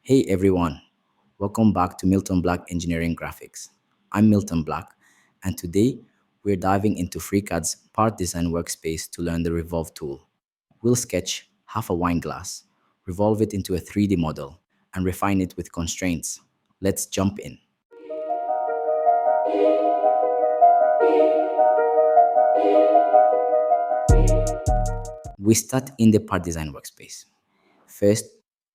Hey everyone, welcome back to Milton Black Engineering Graphics. I'm Milton Black, and today we're diving into FreeCAD's part design workspace to learn the Revolve tool. We'll sketch half a wine glass, revolve it into a 3D model, and refine it with constraints. Let's jump in. We start in the part design workspace. First,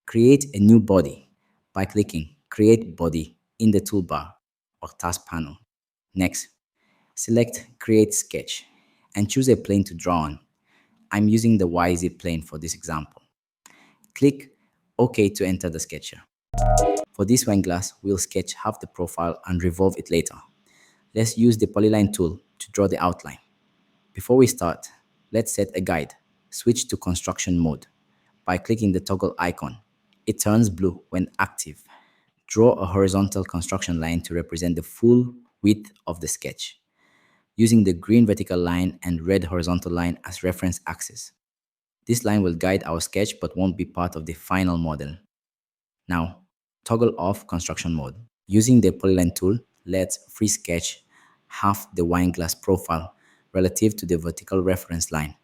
create a new body by clicking Create Body in the toolbar or task panel. Next, select Create Sketch and choose a plane to draw on. I'm using the YZ plane for this example. Click OK to enter the sketcher. For this wine glass, we'll sketch half the profile and revolve it later. Let's use the polyline tool to draw the outline. Before we start, let's set a guide. Switch to construction mode by clicking the toggle icon. It turns blue when active. Draw a horizontal construction line to represent the full width of the sketch, using the green vertical line and red horizontal line as reference axes. This line will guide our sketch but won't be part of the final model. Now, toggle off construction mode. Using the polyline tool, let's free sketch half the wine glass profile relative to the vertical reference line.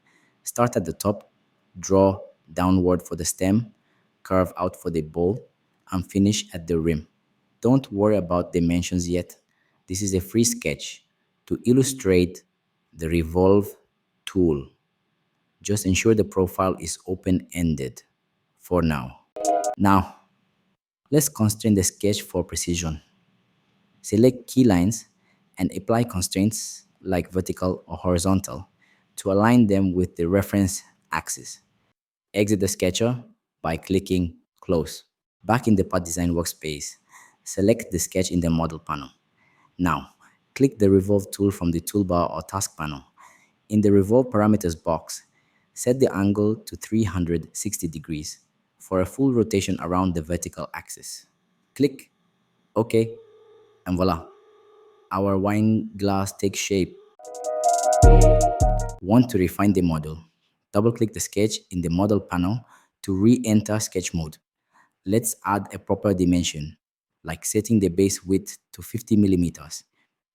Start at the top, draw downward for the stem, curve out for the bowl, and finish at the rim. Don't worry about dimensions yet. This is a free sketch to illustrate the Revolve tool. Just ensure the profile is open-ended for now. Now, let's constrain the sketch for precision. Select key lines and apply constraints like vertical or horizontal to align them with the reference axis. Exit the sketcher by clicking Close. Back in the part design workspace, select the sketch in the model panel. Now, click the Revolve tool from the toolbar or task panel. In the Revolve parameters box, set the angle to 360 degrees for a full rotation around the vertical axis. Click OK, and voila, our wine glass takes shape. Want to refine the model? Double-click the sketch in the model panel to re-enter sketch mode. Let's add a proper dimension, like setting the base width to 50 millimeters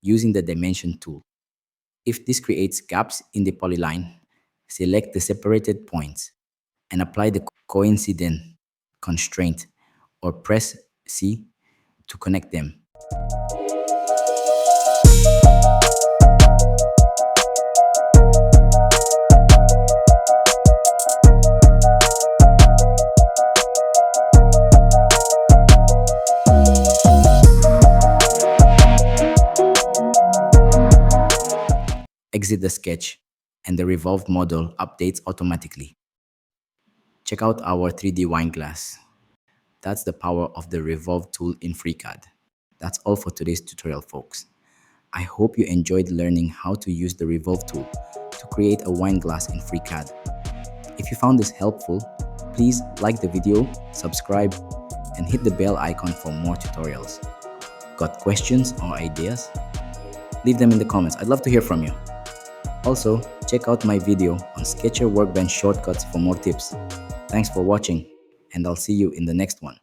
using the dimension tool. If this creates gaps in the polyline, select the separated points and apply the coincident constraint or press C to connect them. Exit the sketch and the Revolve model updates automatically. Check out our 3D wine glass. That's the power of the Revolve tool in FreeCAD. That's all for today's tutorial, folks. I hope you enjoyed learning how to use the Revolve tool to create a wine glass in FreeCAD. If you found this helpful, please like the video, subscribe, and hit the bell icon for more tutorials. Got questions or ideas? Leave them in the comments. I'd love to hear from you. Also, check out my video on Sketcher Workbench shortcuts for more tips. Thanks for watching, and I'll see you in the next one.